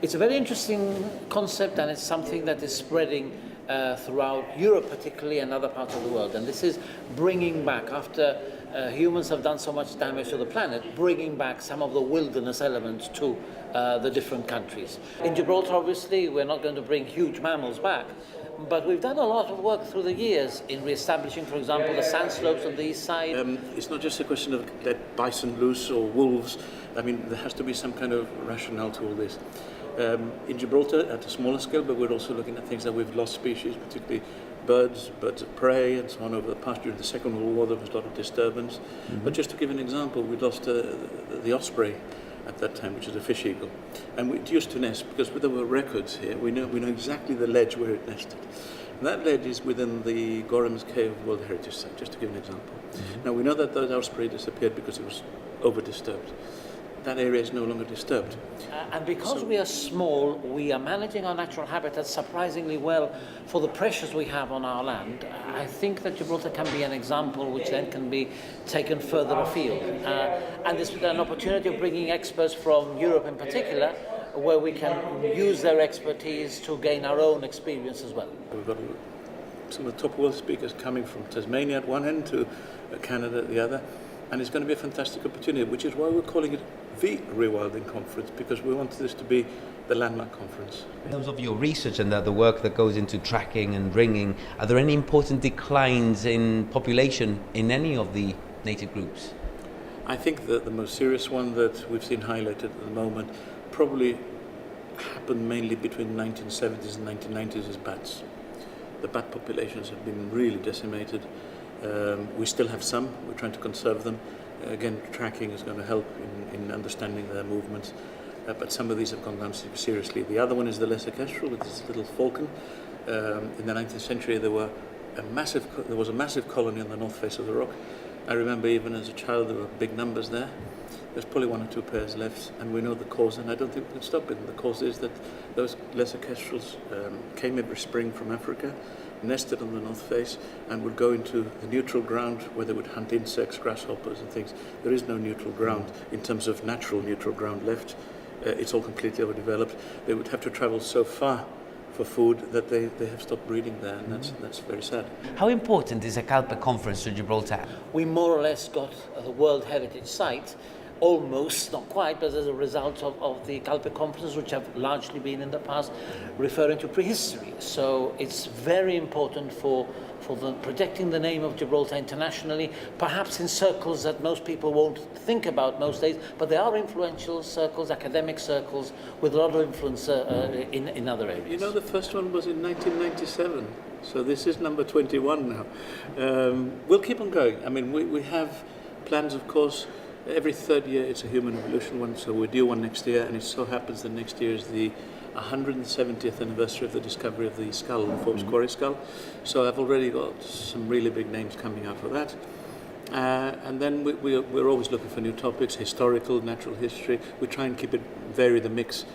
It's a very interesting concept, and it's something that is spreading throughout Europe particularly, and other parts of the world. And this is bringing back, after humans have done so much damage to the planet, bringing back some of the wilderness elements to the different countries. In Gibraltar, obviously, we're not going to bring huge mammals back, but we've done a lot of work through the years in re-establishing, for example, the sand slopes on the east side. It's not just a question of let bison loose or wolves. I mean, there has to be some kind of rationale to all this. In Gibraltar, at a smaller scale, but we're also looking at things that we've lost species, particularly birds of prey, and so on over the past. During the Second World War, there was a lot of disturbance. But just to give an example, we lost the osprey at that time, which is a fish eagle, and it used to nest because there were records here. We know exactly the ledge where it nested. And that ledge is within the Gorham's Cave World Heritage Site, just to give an example. Now we know that the osprey disappeared because it was over-disturbed. That area is no longer disturbed. And because we are small, we are managing our natural habitats surprisingly well for the pressures we have on our land. I think that Gibraltar can be an example which then can be taken further afield. And this is an opportunity of bringing experts from Europe in particular, where we can use their expertise to gain our own experience as well. We've got some of the top world speakers coming from Tasmania at one end to Canada at the other. And it's going to be a fantastic opportunity, which is why we're calling it the Rewilding Conference, because we want this to be the landmark conference. In terms of your research and the work that goes into tracking and ringing, are there any important declines in population in any of the native groups? I think that the most serious one that we've seen highlighted at the moment probably happened mainly between the 1970s and 1990s is bats. The bat populations have been really decimated. We still have some. We're trying to conserve them. Again, tracking is going to help in understanding their movements. But some of these have gone down seriously. The other one is the lesser kestrel, with this little falcon. In the 19th century, there was a massive colony on the north face of the rock. I remember even as a child there were big numbers there. There's probably one or two pairs left, and we know the cause, and I don't think we can stop it. And the cause is that those lesser kestrels came every spring from Africa, nested on the north face, and would go into the neutral ground where they would hunt insects, grasshoppers and things. There is no neutral ground in terms of natural neutral ground left. It's all completely overdeveloped. They would have to travel so far for food that they have stopped breeding there, and that's very sad. How important is a Calpe conference to Gibraltar? We more or less got the World Heritage Site, almost, not quite, but as a result of the Calpe conferences, which have largely been in the past referring to prehistory. So it's very important for protecting the name of Gibraltar internationally, perhaps in circles that most people won't think about most days, but there are influential circles, academic circles, with a lot of influence in other areas. You know, the first one was in 1997, so this is number 21 now. We'll keep on going. I mean, we have plans, of course. Every third year it's a human evolution one, so we do one next year, and it so happens that next year is the 170th anniversary of the discovery of the skull, the Forbes Quarry skull. So I've already got some really big names coming out for that. And then we're always looking for new topics, historical, natural history. We try and vary the mix